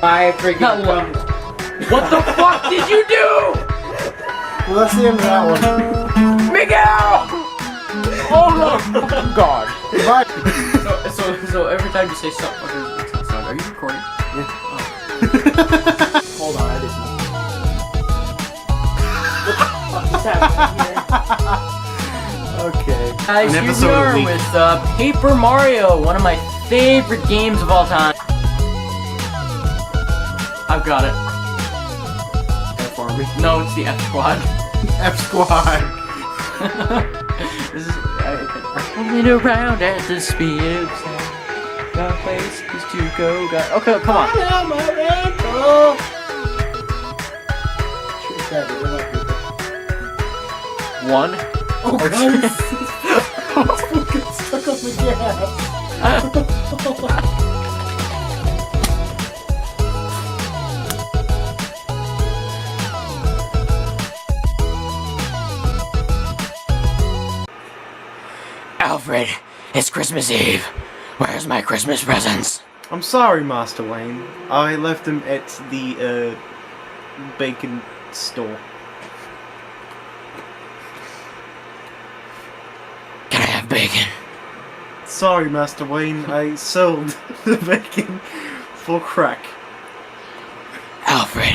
I freaking love. What the fuck did you do? Well, let's see him that one. Miguel! Oh my god. Goodbye. So every time you say something, are you recording? Yeah. Oh. Hold on, I just What the fuck is happening here? Okay. Guys, An here episode we a are week. with Paper Mario, one of my favorite games of all time. I've got it. F Army. No, it's the F Squad. F Squad. This is rolling around at the speed of sound. The place is to go. Okay, come on. One. Oh god. I'm fucking stuck on the gas. Alfred, it's Christmas Eve. Where's my Christmas presents? I'm sorry, Master Wayne. I left them at the bacon store. Can I have bacon? Sorry, Master Wayne. I sold the bacon for crack. Alfred,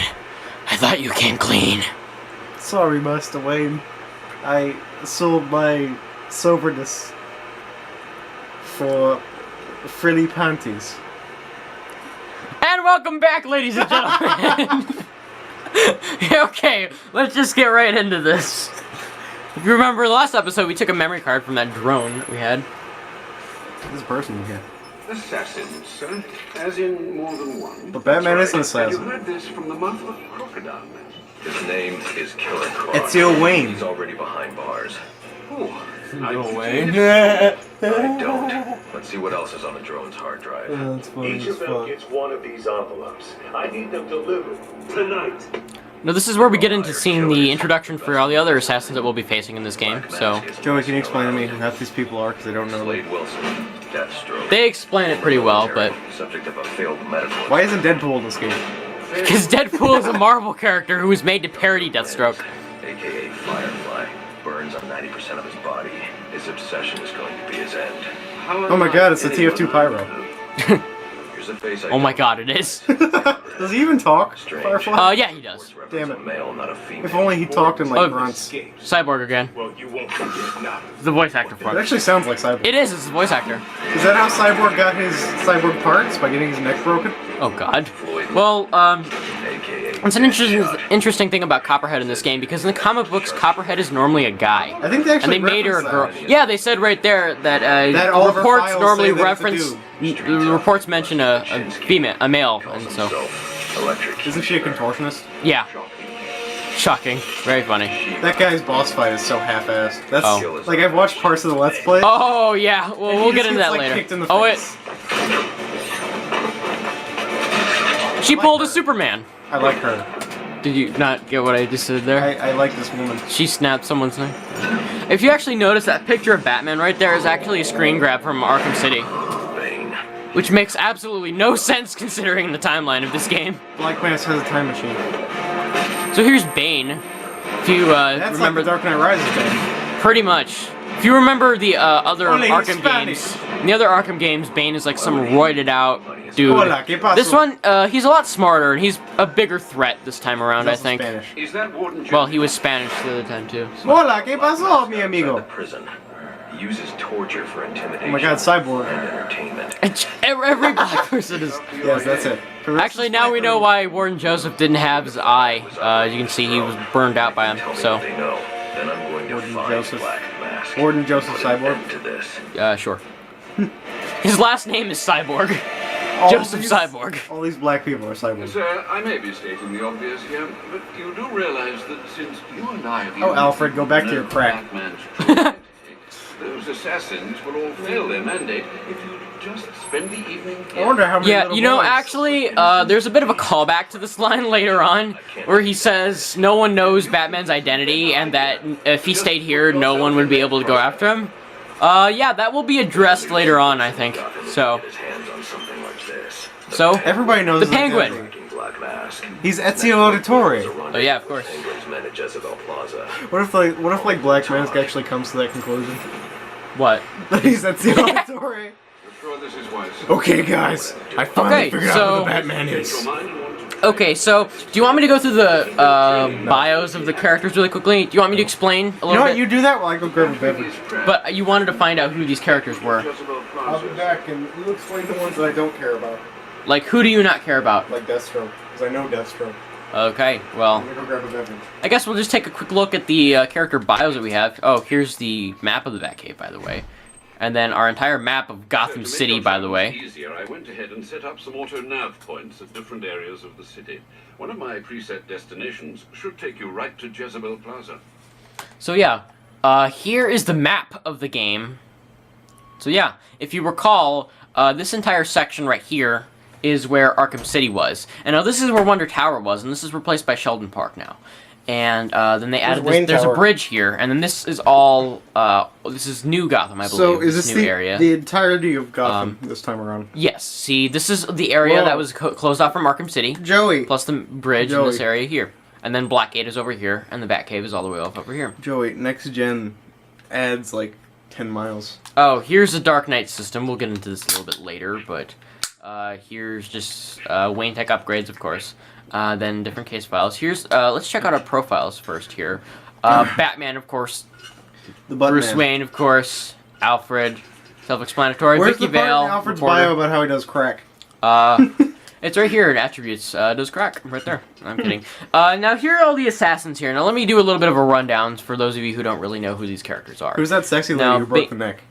I thought you came clean. Sorry, Master Wayne. I sold my soberness for frilly panties. And welcome back, ladies and gentlemen. Okay, let's just get right into this. If you remember the last episode, we took a memory card from that drone that we had. This person here. Assassins, sir. As in more than one. But Batman is an You assassin. heard this from the mouth of a crocodile man. His name is Killer Croc. Ezio Wayne. He's already behind bars. Oh, Go away. I don't. Let's see what else is on the drone's hard drive. That's funny Each as of them fuck. gets one of these envelopes. I need them delivered tonight. Now this is where we get into seeing the introduction for all the other assassins that we'll be facing in this game, so... Joey, can you explain to me who half these people are, because I don't know them. Slade Wilson, Deathstroke. They explain it pretty well, but... Subject of a failed medical. Why isn't Deadpool in this game? Because Deadpool is a Marvel character who was made to parody Deathstroke. AKA Firefly. Burns on 90% of his body. His obsession is going to be his end. Oh my god, it's the TF2 Pyro. Here's a face I Oh my god, it is. Does he even talk? Firefly? Yeah, he does. Damn it. A male, not a female. If only he talked in like Oh, grunts. It Cyborg again. Well, you won't forget now. The voice actor for it. actually sounds like Cyborg. It is, it's the voice actor. Is that how Cyborg got his cyborg parts? By getting his neck broken? Oh god. Well, AKA it's an interesting thing about Copperhead in this game, because in the comic books, Copperhead is normally a guy. I think they And actually they made her a reference girl. that. Yeah, they said right there that, That all of her reports files normally say that reference... it's reports mention a female, a male, and so... Electric. Isn't she a contortionist? Yeah. Shocking. Very funny. That guy's boss fight is so half-assed. That's Oh. like I've watched parts of the Let's Play. Oh, yeah. Well, and he we'll just get into gets, that like, later. kicked in the Oh, wait. face. She pulled a Superman. I like her. Did you not get what I just said there? I like this woman. She snapped someone's neck. If you actually notice, that picture of Batman right there is actually a screen grab from Arkham City. Which makes absolutely no sense considering the timeline of this game. Black Mass has a time machine. So here's Bane. If you That's remember, like the Dark Knight Rises game. pretty much. If you remember the other Only Arkham Spanish. games, in the other Arkham games, Bane is like some roided out dude. Hola, ¿qué pasó? This one, he's a lot smarter and he's a bigger threat this time around, I He's also think. Spanish. Is that Warden Well, he was Spanish the other time too. so. Hola, ¿qué pasó, mi The amigo? prison. He uses torture for intimidation. Oh my god, Cyborg. And entertainment. And every black person is... Yes, that's it. Actually, now we know why Warden Joseph didn't have his eye. As you can see, he was burned out by him, Tell me so... what they know. Then I'm going to Warden find Joseph. Black Mask. Warden Joseph Put an Cyborg. end to this. Sure. His last name is Cyborg. All Joseph these- Cyborg. All these black people are cyborgs. Sir, I may be stating the obvious here, but you do realize that since you and I have Oh, Alfred, go back to your crack. Batman's true identity, those assassins will all fail their mandate if you just spend the evening I wonder how many Yeah, little you know, boys- actually, there's a bit of a callback to this line later on, where he says no one knows Batman's identity, and that if he stayed here, no one would be able to go after him. Yeah, that will be addressed later on, I think. So, Get his hands on on something like this. So, Everybody knows the that guy. Penguin. Fucking Black Mask. He's Ezio Auditore. Oh, yeah, of course. Penguin's men at Jezebel Plaza. What if like Black Mask actually comes to that conclusion? What? He's Ezio Auditore. You're sure this is wise? Okay, guys, I finally Okay, figured so- out who the Batman Change is. your mind and want to Okay, so, do you want me to go through the bios of the characters really quickly? Do you want me to explain a You know little what? bit? You do that while I go grab a beverage. But you wanted to find out who these characters were. Jezebel I'll be Plaza. back, and you explain the ones that I don't care about, Like, who do you not care about? like Deathstroke, because I know Deathstroke. Okay, well, I'm gonna go grab a beverage. I guess we'll just take a quick look at the character bios that we have. Oh, here's the map of the Batcave, by the way. And then our entire map of Gotham To make City, your by the travels way. easier, I went ahead and set up some auto nav points at different areas of the city. One of my preset destinations should take you right to Jezebel Plaza. So yeah, here is the map of the game. So yeah, if you recall, this entire section right here is where Arkham City was. And now this is where Wonder Tower was, and this is replaced by Sheldon Park now. And then they added Wayne this, there's a Tower. bridge here, and then this is all, this is New Gotham, I believe, So is this new the, area. the entirety of Gotham this time around? Yes, see, this is the area Whoa. that was closed off from Arkham City, Joey, plus the bridge in this Joey. area here. And then Blackgate is over here, and the Batcave is all the way off over here. Joey, next gen adds like 10 miles. Oh, here's the Dark Knight system. We'll get into this a little bit later, but here's just Wayne Tech upgrades, of course. Then different case files. Here's let's check out our profiles first here. Batman, of course. The Button Bruce Man. Wayne, of course. Alfred, self-explanatory. Where's Vicky the part Vale, in Alfred's reporter. bio about how he does crack? It's right here in attributes. Does crack right there. I'm kidding. Now here are all the assassins here. Now let me do a little bit of a rundown for those of you who don't really know who these characters are. Who's that sexy lady Now, who broke the neck?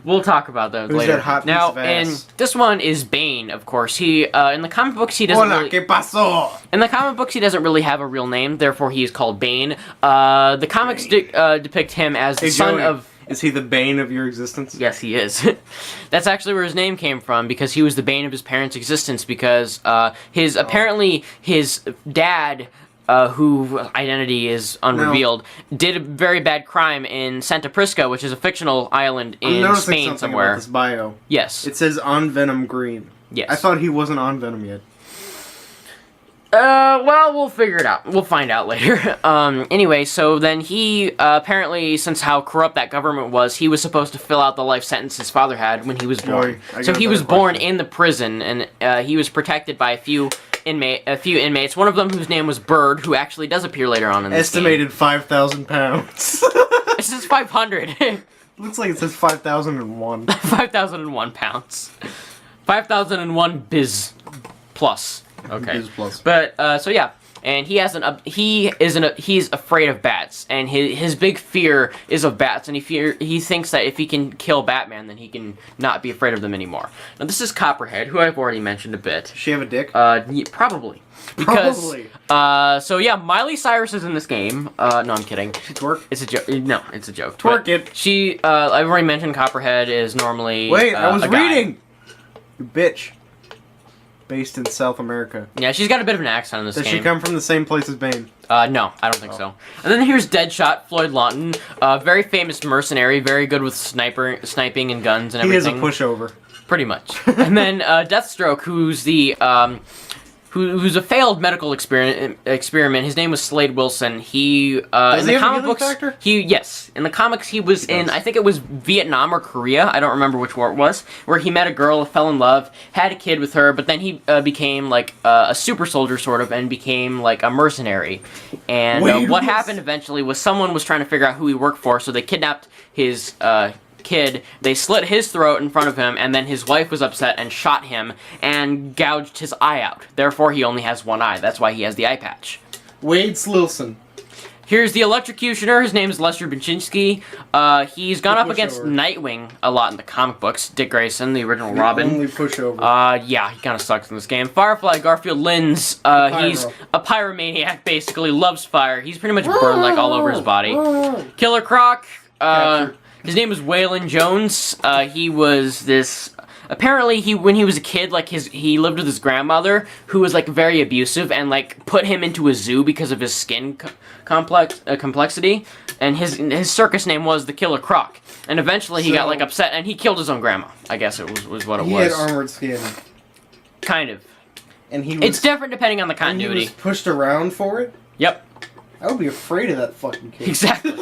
We'll talk about those Who's later. that hot piece now, of ass? and this one is Bane, of course. He in the comic books he doesn't Hola, really, ¿qué pasó? in the comic books he doesn't really have a real name, therefore he is called Bane. The comics depict him as the Hey, son Joey, of. Is he the bane of your existence? Yes, he is. That's actually where his name came from, because he was the bane of his parents' existence, because apparently his dad, who identity is unrevealed, did a very bad crime in Santa Prisca, which is a fictional island I'm in noticing Spain something somewhere. about this bio. Yes. It says on Venom Green. Yes. I thought he wasn't on Venom yet. Well, we'll figure it out. We'll find out later. Anyway, so then he, apparently, since how corrupt that government was, he was supposed to fill out the life sentence his father had when he was born. I So got he a was better born question. in the prison, and he was protected by a few inmates, one of them whose name was Bird, who actually does appear later on in this Estimated 5,000 pounds. game. It says 500. Looks like it says 5,001. 5,001 pounds. 5,001 biz plus. Okay. Biz plus. But so yeah, and he's afraid of bats, and his big fear is of bats, and he thinks that if he can kill Batman, then he can not be afraid of them anymore. Now this is Copperhead, who I've already mentioned a bit. Does she have a dick? Probably. Because, Probably. so yeah, Miley Cyrus is in this game. No, I'm kidding. She twerk? It's a joke. No, it's a joke. Twerk But it. She, I've already mentioned Copperhead is normally. Wait, I was a guy. reading! You bitch. Based in South America. Yeah, she's got a bit of an accent in this Does game. she come from the same place as Bane? No, I don't think so. And then here's Deadshot, Floyd Lawton, very famous mercenary, very good with sniping and guns and He is a everything. pushover. Pretty much. And then Deathstroke, who's the who's a failed medical experiment. His name was Slade Wilson. He in he the have a comic healing books, factor? in the comics he was in. does. I think it was Vietnam or Korea. I don't remember which war it was. Where he met a girl, fell in love, had a kid with her, but then he became like a super soldier sort of, and became like a mercenary. And Wait, what who happened eventually was someone was trying to figure out who he worked for, so they kidnapped his kid, they slit his throat in front of him, and then his wife was upset and shot him and gouged his eye out. Therefore, he only has one eye. That's why he has the eye patch. Wade Slilson. Here's the Electrocutioner. His name is Lester Baczynski. He's gone up against pushover. Nightwing a lot in the comic books. Dick Grayson, the original Robin. Only pushover. Yeah, he kind of sucks in this game. Firefly, Garfield Lins. He's a pyromaniac, basically. Loves fire. He's pretty much burned like all over his body. Killer Croc. Captured. His name is Waylon Jones. He was this apparently when he was a kid, like he lived with his grandmother, who was like very abusive and like put him into a zoo because of his skin complexity, and his circus name was the Killer Croc. And eventually he got like upset and he killed his own grandma. I guess it was what it was. He had armored skin. Kind of. And he was, it's different depending on the continuity. And he was pushed around for it? Yep. I would be afraid of that fucking kid. Exactly.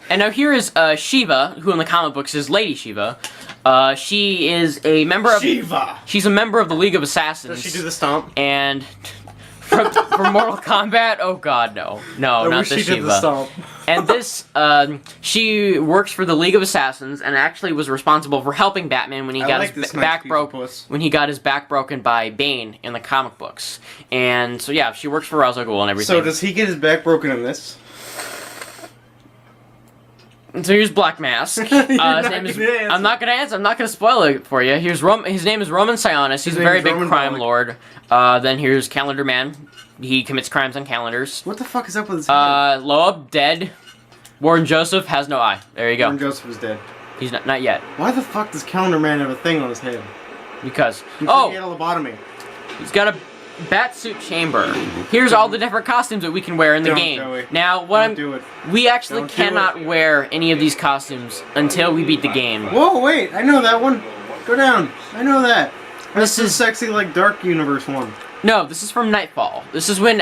And now here is Shiva, who in the comic books is Lady Shiva. She is a member of... Shiva! She's a member of the League of Assassins. Does she do the stomp? And... for Mortal Kombat? Oh god, no. No, not the Shiva. Did the stomp. And this, she works for the League of Assassins and actually was responsible for helping Batman when he got his back broken. When he got his back broken by Bane in the comic books. And so yeah, she works for Ra's al Ghul and everything. So does he get his back broken in this? So here's Black Mask. His name is. I'm not gonna answer. I'm not gonna spoil it for you. Here's his name is Roman Sionis. He's a very big crime lord. Then here's Calendar Man. He commits crimes on calendars. What the fuck is up with his head? Loeb, dead. Warren Joseph has no eye. There you go. Warren Joseph is dead. He's not yet. Why the fuck does Calendar Man have a thing on his head? Because. He had a lobotomy. He's got a Batsuit chamber. Here's all the different costumes that we can wear in the game. Joey. Now, we actually cannot wear any of these costumes until we beat the game. Whoa, wait! I know that one. Go down. I know that. This is sexy, like Dark Universe one. No, this is from Nightfall. This is when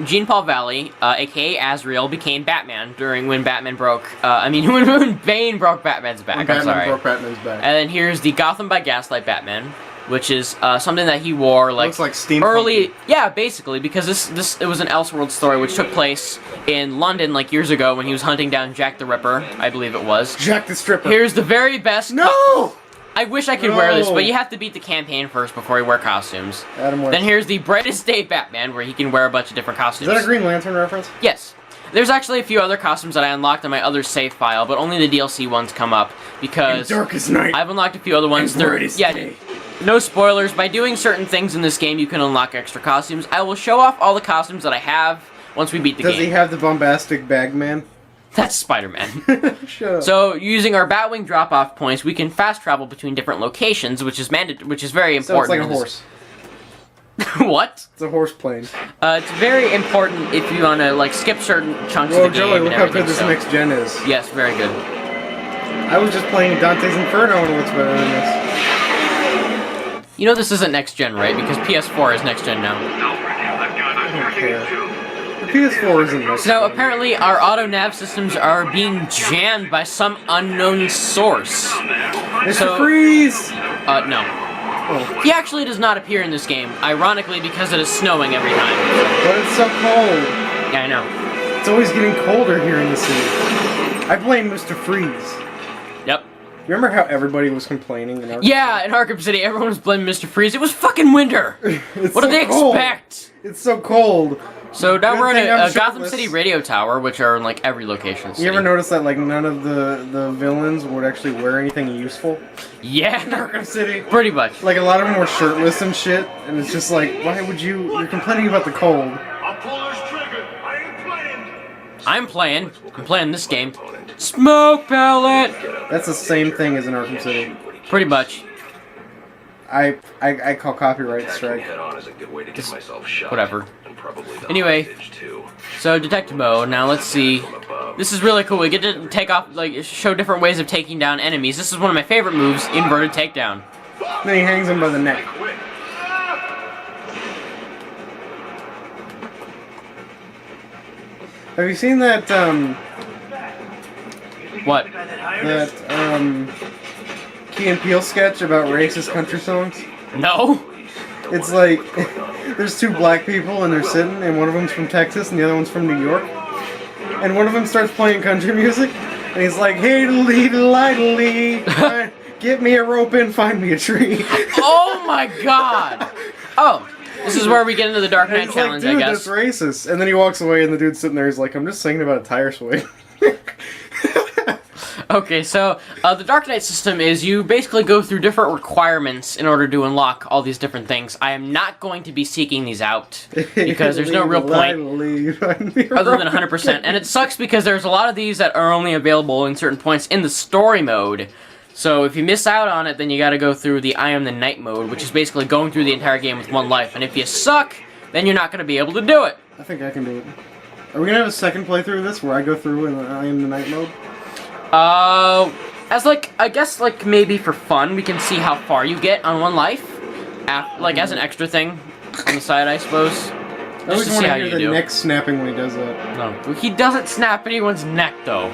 Jean-Paul Valley, aka Azrael, became Batman when Batman broke. When Bane broke Batman's back. When Batman broke Batman's back. And then here's the Gotham by Gaslight Batman, which is something that he wore like looks like steampunk. Early. Yeah, basically, because it was an Elseworld story which took place in London like years ago when he was hunting down Jack the Ripper, I believe it was. Jack the Stripper. Here's the very best. No. I wish I could wear this, but you have to beat the campaign first before you wear costumes. Then here's the Brightest Day Batman, where he can wear a bunch of different costumes. Is that a Green Lantern reference? Yes. There's actually a few other costumes that I unlocked in my other save file, but only the DLC ones come up, because Darkest Night. I've unlocked a few other ones. Day. No spoilers. By doing certain things in this game, you can unlock extra costumes. I will show off all the costumes that I have once we beat the game. Does he have the bombastic Bagman? That's Spider-Man. Shut up. So, using our Batwing drop-off points, we can fast travel between different locations, which is very important. So it's like a horse. What? It's a horse plane. It's very important if you want to like skip certain chunks of the game. Joey, look how good this next gen is. Yes, very good. I was just playing Dante's Inferno and it looks better than this. You know this isn't next gen, right? Because PS4 is next gen now. I don't care. The PS4 isn't next gen. So apparently our auto nav systems are being jammed by some unknown source. Mr. Freeze! No. Oh. He actually does not appear in this game, ironically because it is snowing every time. But it's so cold. Yeah, I know. It's always getting colder here in the city. I blame Mr. Freeze. Yep. Remember how everybody was complaining in Arkham Yeah, in Arkham City, everyone was blaming Mr. Freeze. It was fucking winter! What did they expect? It's so cold. So now we're in a Gotham City radio tower, which are in like every location. You ever notice that like none of the villains would actually wear anything useful? Yeah, in Arkham City. Pretty much. Like a lot of them were shirtless and shit, and it's just like, why would you? You're complaining about the cold. I'll pull this trigger. I ain't playing. I'm playing this game. Smoke pellet. That's the same thing as in Arkham City. Pretty much. I call copyright strike. Whatever. Anyway, so detective mode. Now let's see. This is really cool. We get to take off, like, show different ways of taking down enemies. This is one of my favorite moves, inverted takedown. Then he hangs him by the neck. Have you seen that? What? That Key and Peele sketch about racist country songs? No. It's like, there's two black people and they're sitting, and one of them's from Texas and the other one's from New York. And one of them starts playing country music, and he's like, hey, lee, get me a rope and find me a tree. Oh my god! Oh, this is where we get into the Dark Knight challenge, like, dude, I guess. That's racist. And then he walks away, and the dude's sitting there, he's like, I'm just singing about a tire swing. Okay, so the Dark Knight system is you basically go through different requirements in order to unlock all these different things. I am not going to be seeking these out because there's no real point other than 100%. And it sucks because there's a lot of these that are only available in certain points in the story mode. So if you miss out on it, then you gotta go through the I Am the Night mode, which is basically going through the entire game with 1 life. And if you suck, then you're not gonna be able to do it. I think I can do it. Are we gonna have a second playthrough of this where I go through in the I Am the Night mode? As like, I guess like maybe for fun, we can see how far you get on 1 life. Like as an extra thing on the side, I suppose. I always Just to want see to how hear you the do. neck snapping when he does that. No, he doesn't snap anyone's neck though.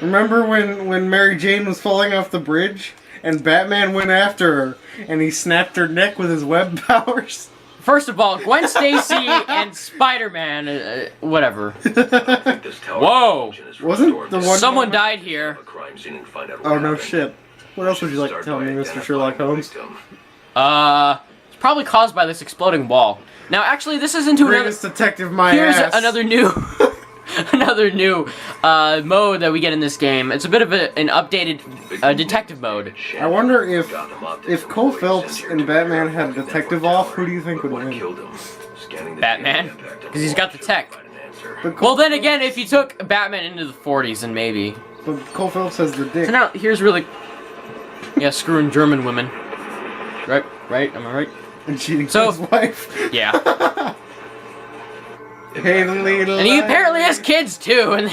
Remember when Mary Jane was falling off the bridge and Batman went after her and he snapped her neck with his web powers? First of all, Gwen Stacy and Spider-Man, whatever. This tower Whoa! is Wasn't the one- Someone died here. a crime scene and find out Oh what no happened. shit. What else would you like to Start tell by me, Mr. identifying Sherlock the Holmes? victim. It's probably caused by this exploding wall. Now, actually, this is into another. Greatest detective my Here's ass. another new, another new mode that we get in this game. It's a bit of an updated detective mode. I wonder if Gotham optics Cole employees Phelps sent here and to Batman the had network detective tower. off, who do you think would What win? killed him? Scanning the Batman? DNA impact on 'Cause he's got the Wall tech. should provide an answer. But Cole Well, then Phelps- again, if you took Batman into the 40s, then maybe. But Cole Phelps has the dick. So now, here's really, yeah, screwing German women. Right? Am I right? And cheating So- on his wife. Yeah. Hey, little And he apparently has kids too. And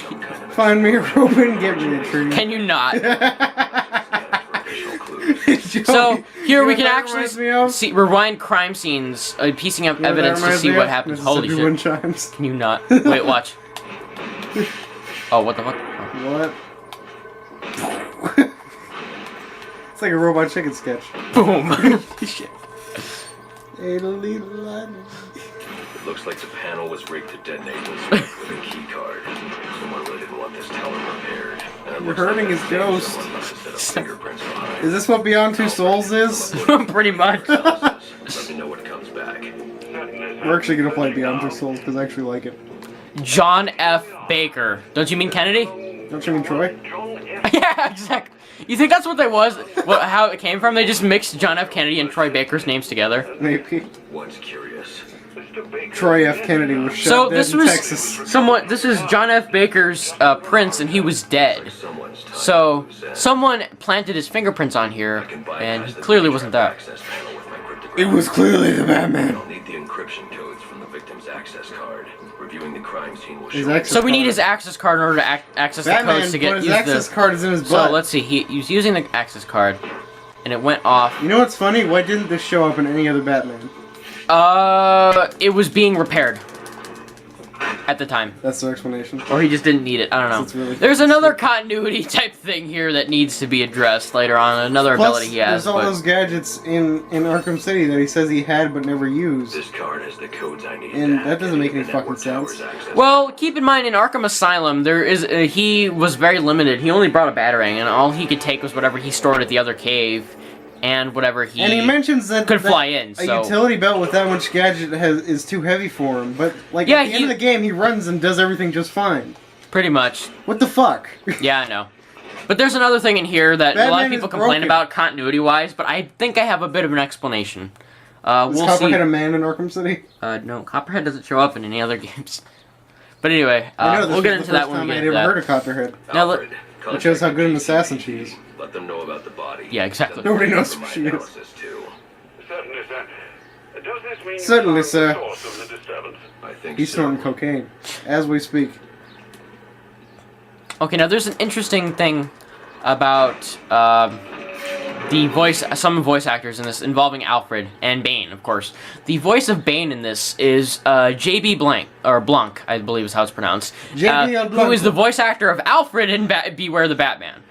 Find me a rope and get me a tree. can you not? Additional clues. So here we You know can what that reminds me actually of? see rewind crime scenes, piecing up You know what that evidence to reminds see me what of? happens. Holy Mississippi shit! wind chimes. Can you not? Wait, watch. Oh, what the fuck? Oh. What? It's like a Robot Chicken sketch. Boom! Shit. Hey, little It looks like the panel was rigged to detonate with a key card. Someone really didn't want this tower repaired. And it You're looks hurting like his that ghost. someone must have set up fingerprints behind. Is this what Beyond Two Souls is? Pretty much. Let me know what comes back. We're actually gonna play Beyond Two Souls because I actually like it. John F. Baker. Don't you mean Kennedy? Don't you mean Troy? Yeah, exactly. You think that's what that was? How it came from? They just mixed John F. Kennedy and Troy Baker's names together. Maybe. Once curious. Troy F. Kennedy was shot So dead this in was Texas. somewhat. This is John F. Baker's prince, and he was dead. Someone's time So possessed. someone planted his fingerprints on here, I can bypass and he the clearly feature wasn't that. access panel with my cryptogram. It was clearly the Batman. I'll need the encryption codes from the victim's access card. Reviewing the crime scene will His show access So we need card. his access card in order to access the Batman, codes to but get his use access the. card is in his So butt. let's see. He was using the access card, and it went off. You know what's funny? Why didn't this show up in any other Batman? It was being repaired at the time. That's their explanation. Or he just didn't need it. I don't It's know. really There's another continuity type thing here that needs to be addressed later on. Another Plus, ability he has. there's all But those gadgets in Arkham City that he says he had but never used. This card has the codes I need. And to that doesn't make any activate the fucking network sense. tower's access. well, keep in mind in Arkham Asylum, there is he was very limited. He only brought a batarang, and all he could take was whatever he stored at the other cave, and whatever he. And he mentions that could that fly in, a so- utility belt with that much gadget is too heavy for him. But like Yeah, at the end of the game, he runs and does everything just fine. Pretty much. What the fuck? Yeah, I know. But there's another thing in here that a lot Batman of people is complain broken. about continuity-wise, but I think I have a bit of an explanation. Is We'll see. Copperhead a man in Arkham City? No, Copperhead doesn't show up in any other games. But anyway, I know, this we'll get was into the that first when time we I get had into ever that. heard of Copperhead. Now let- Alfred, Which shows how good an contact assassin the she is. CCTV. Let them know about the body. Yeah, exactly. Nobody knows For who my she is. analysis, too. Certainly, sir. Does this mean Certainly, you found sir. the source of the disturbance? I think He's so. snorting cocaine as we speak. Okay, now there's an interesting thing about some voice actors in this involving Alfred and Bane, of course. The voice of Bane in this is J.B. Blanc, I believe is how it's pronounced. J.B. Who Blanc. is the voice actor of Alfred in Beware the Batman.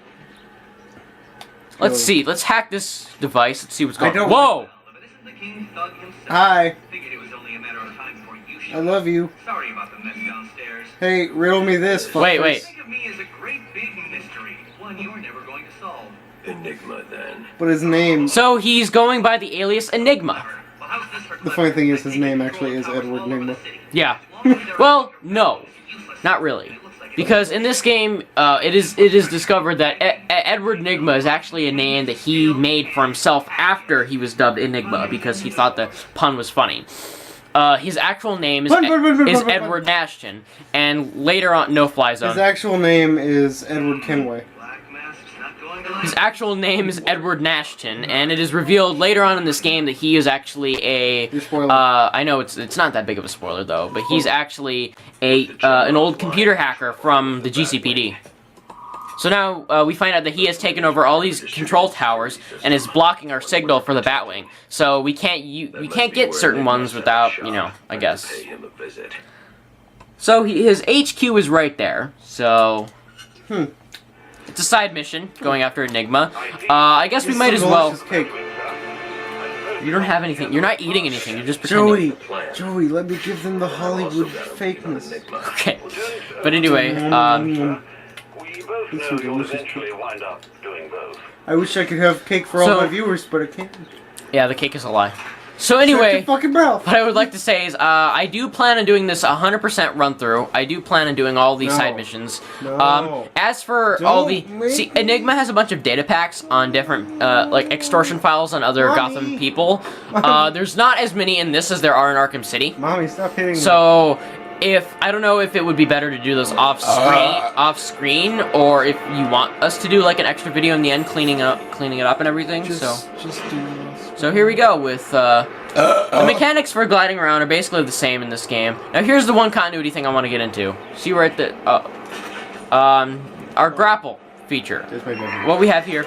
Let's Oh. see. Let's hack this device. Let's see what's going on. don't- Whoa! But isn't the king thug himself? Hi, Figured it was only a matter of time before you I showed love you. Sorry about the mess downstairs. Hey, riddle me this. Wait, fuckface. wait. Think of me as a great big mystery, one you're never going to solve. Enigma, then. But his name. So he's going by the alias Enigma. Well, how's this for The clever? funny thing is, I his take name control actually of is towers Edward all over Nigma. the city. Yeah. As long as there Well, are no. useless Not really. Because in this game, it is discovered that Edward Nigma is actually a name that he made for himself after he was dubbed Enigma because he thought the pun was funny. His actual name is, Pun, pun, pun, pun, is pun, pun. Edward Nashton, and later on, No Fly His Zone. actual name is Edward Kenway. Black mask's not going His actual name is Edward Nashton, and it is revealed later on in this game that he is actually I know it's not that big of a spoiler though, but he's actually an old computer hacker from the GCPD. So now we find out that he has taken over all these control towers and is blocking our signal for the Batwing. So we can't get certain ones without, you know, I guess. So his HQ is right there. So it's a side mission going after Enigma. I guess we might as well. Cake. You don't have anything. You're not eating anything. You're just pretending. Joey, let me give them the Hollywood fakeness. Okay. But anyway, We both know you'll eventually wind up doing both. I wish I could have cake for all my viewers, but I can't. Yeah, the cake is a lie. So anyway, fucking mouth. what I would like to say is, I do plan on doing this 100% run through. I do plan on doing all these side missions. No. As for all the, Enigma has a bunch of data packs on different, like extortion files on other Gotham people. There's not as many in this as there are in Arkham City. Mommy, stop hitting me. So, I don't know if it would be better to do those off screen, or if you want us to do like an extra video in the end, cleaning it up and everything. Just do this. So here we go with the mechanics for gliding around are basically the same in this game. Now here's the one continuity thing I want to get into. See right there, our grapple feature. What we have here.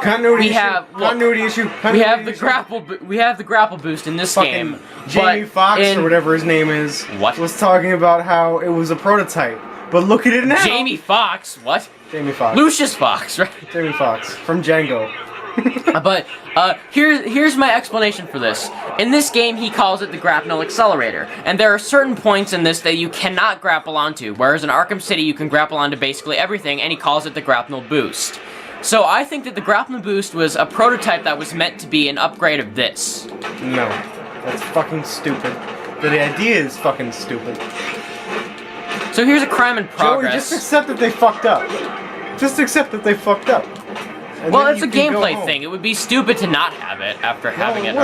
Continuity issue. Continuity issue. We have the grapple. We have the grapple boost in this game. Jamie Foxx or whatever his name is. What? Was talking about how it was a prototype, but look at it now. Jamie Foxx. What? Jamie Foxx. Lucius Fox, right? Jamie Foxx from Django. But here's my explanation for this. In this game, he calls it the grapnel accelerator, and there are certain points in this that you cannot grapple onto, whereas in Arkham City you can grapple onto basically everything, and he calls it the grapnel boost. So I think that the grapnel boost was a prototype that was meant to be an upgrade of this. No, that's fucking stupid. The idea is fucking stupid. So here's a crime in progress. Joey, just accept that they fucked up. Just accept that they fucked up. And well, it's a gameplay thing. It would be stupid to not have it after having it.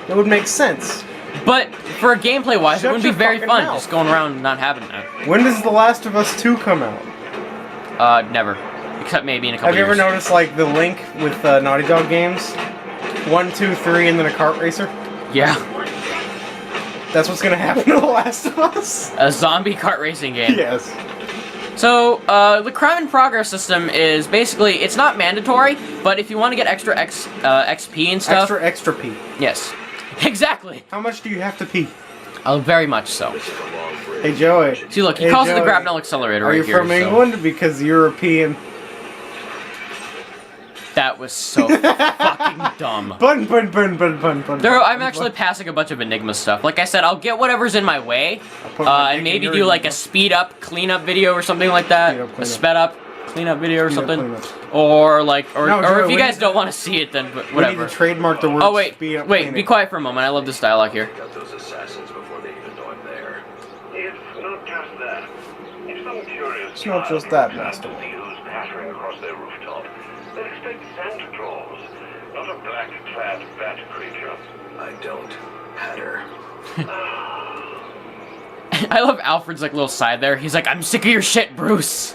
It would make sense. But for a gameplay-wise, it wouldn't be very fun mouth. just going around and not having that. When does The Last of Us 2 come out? Never. Except maybe in a couple years. Have you years. ever noticed, like, the link with Naughty Dog games? 1, 2, 3, and then a kart racer? Yeah. That's what's gonna happen to The Last of Us? A zombie kart racing game. Yes. So, the crime in progress system is basically, it's not mandatory, but if you want to get extra XP and stuff... Extra P. Yes. Exactly. How much do you have to pee? Oh, very much so. Hey, Joey. See, look, he calls it the grapnel accelerator right here. Are you from England? Because European... That was so fucking dumb. Bun. I'm actually passing a bunch of Enigma stuff. Like I said, I'll get whatever's in my way, and maybe do like a speed up cleanup video or something like that. A sped up cleanup video or something. Or like, or if you guys don't want to see it, then whatever. We need to trademark the word. Oh wait, be quiet for a moment. I love this dialogue here. Got those assassins before they even know I'm there. It's not just that. If some curious It's not just that, Master. who's pattering across their rooftop, they expect Santa Claus, not a black-clad bat creature. I don't patter. I love Alfred's like little side there. He's like, I'm sick of your shit, Bruce.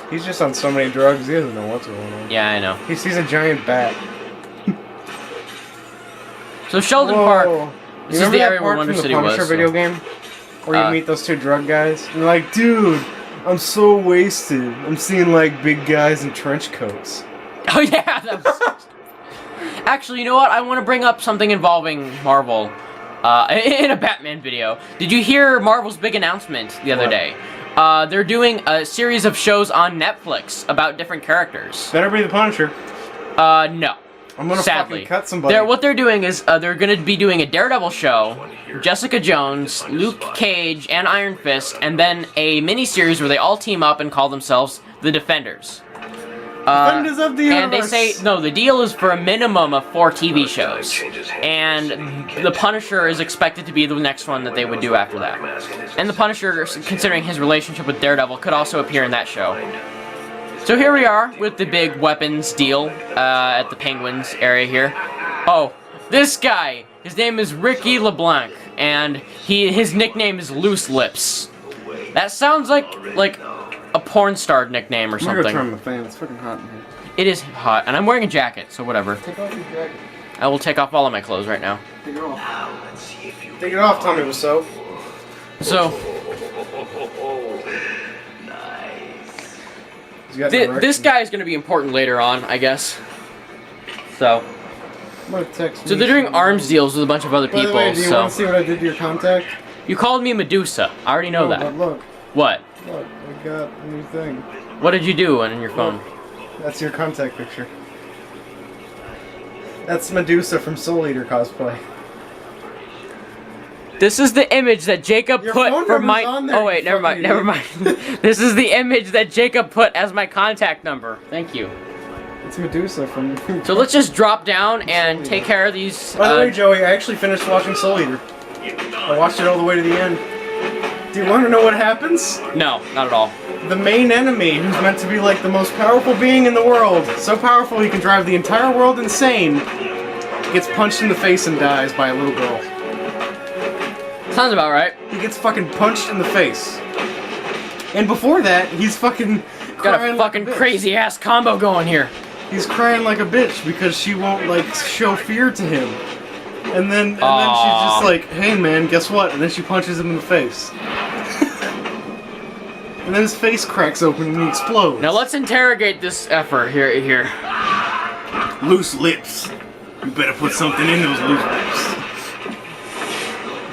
He's just on so many drugs, he doesn't know what's going on. Yeah, I know. He sees a giant bat. So Sheldon Park. This is the area where Wonder City was. Punisher video game? Where you meet those two drug guys? And you're like, dude, I'm so wasted. I'm seeing like big guys in trench coats. Oh yeah, that was... Actually, you know what? I want to bring up something involving Marvel in a Batman video. Did you hear Marvel's big announcement the other day? They're doing a series of shows on Netflix about different characters. Better be the Punisher. No. I'm gonna fucking cut somebody. What they're doing is they're gonna be doing a Daredevil show, Jessica Jones, Luke Cage, and Iron Fist, and then a mini-series where they all team up and call themselves the Defenders. Defenders of the universe. And they say, no, the deal is for a minimum of 4 TV shows. And the Punisher is expected to be the next one that they would do after that. And the Punisher, considering his relationship with Daredevil, could also appear in that show. So here we are with the big weapons deal at the Penguins area here. Oh, this guy, his name is Ricky LeBlanc, and his nickname is Loose Lips. That sounds like a porn star nickname or I'm gonna go something. turn on the fan. It's fucking hot in here. It is hot, and I'm wearing a jacket, so whatever. Take off your jacket. I will take off all of my clothes right now. Take it off. Now let's see if you Take it off, Tommy Wiseau. So, nice. He's got this directions. guy is going to be important later on, I guess. So, I'm gonna text they're doing arms deals with a bunch of other By people, the way, do you so... want to see what I did to your contact? You called me Medusa. I already know No, that. But look, What? I got a new thing. What did you do on your phone? That's your contact picture. That's Medusa from Soul Eater cosplay. This is the image that Jacob Your put phone for number's my... on there, Oh wait, you never mind, fucking never mind. This is the image that Jacob put as my contact number. Thank you. It's Medusa from... So let's just drop down and take care of these... By the way, Joey, I actually finished watching Soul Eater. I watched it all the way to the end. Do you want to know what happens? No, not at all. The main enemy, who's meant to be like the most powerful being in the world, so powerful he can drive the entire world insane, gets punched in the face and dies by a little girl. Sounds about right. He gets fucking punched in the face. And before that, he's fucking Got crying a like fucking bitch. crazy ass combo going here. He's crying like a bitch because she won't like show fear to him. And then she's Aw. just like, "Hey man, guess what?" And then she punches him in the face. And then his face cracks open and he explodes. Now let's interrogate this effort here. Loose lips. You better put something in those loose lips.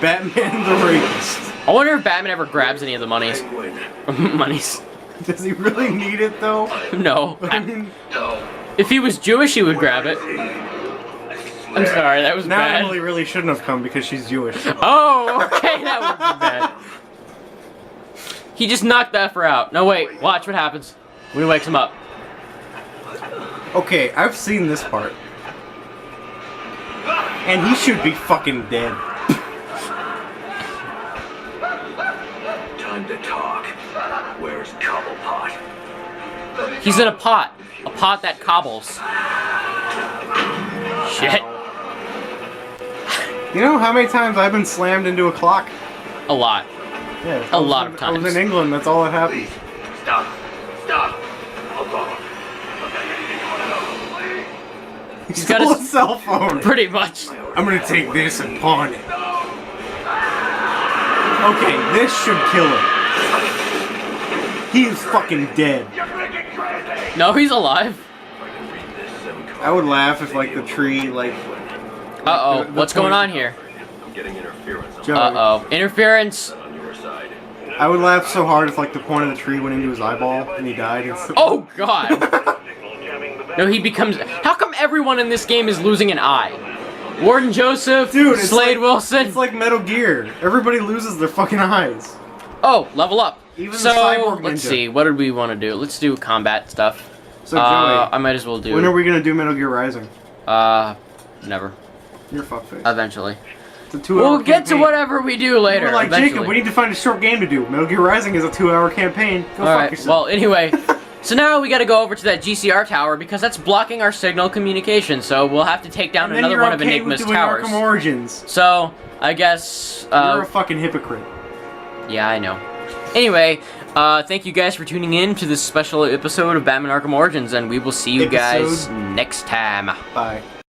Batman the rapist. I wonder if Batman ever grabs any of the monies. Penguin. Monies. Does he really need it though? No. I mean, No. If he was Jewish, he would grab it. I'm sorry, that was now bad. Emily really shouldn't have come because she's Jewish. Oh, okay, that would be bad. He just knocked the effer out. No, wait, watch what happens. We wakes him up. Okay, I've seen this part. And he should be fucking dead. Time to talk. Where's Cobblepot? He's in a pot that cobbles. Shit. You know how many times I've been slammed into a clock? A lot. Yeah, A lot of I times. was in England, that's all that happened. Stop. Stop. I'll He's got Stole his- a cell phone. Pretty much. I'm gonna take this and pawn it. Okay, this should kill him. He is fucking dead. No, he's alive. I would laugh if like the tree like Uh-oh, The what's going point- on here? I'm getting interference. Joey, Uh-oh. Interference. On your side. I would laugh so hard if like the point of the tree went into his eyeball and he died instantly. Oh, God. No, he becomes... How come everyone in this game is losing an eye? Warden Joseph, Dude, it's Slade like, Wilson. It's like Metal Gear. Everybody loses their fucking eyes. Oh, level up. Even the So, cyborg let's ninja. see. What did we want to do? Let's do combat stuff. So Joey, I might as well do... when are we gonna do Metal Gear Rising? Never. You're fuckface. Eventually. It's a 2-hour We'll get to campaign. whatever we do later. We're like, eventually. Jacob, we need to find a short game to do. Metal Gear Rising is a 2-hour campaign. Go fuck Alright, yourself. well, anyway. So now we gotta go over to that GCR tower because that's blocking our signal communication. So we'll have to take down and then another you're one of okay Enigma's with doing towers. Arkham Origins. So, I guess... You're a fucking hypocrite. Yeah, I know. Anyway, thank you guys for tuning in to this special episode of Batman Arkham Origins, and we will see you guys Episode. next time. Bye.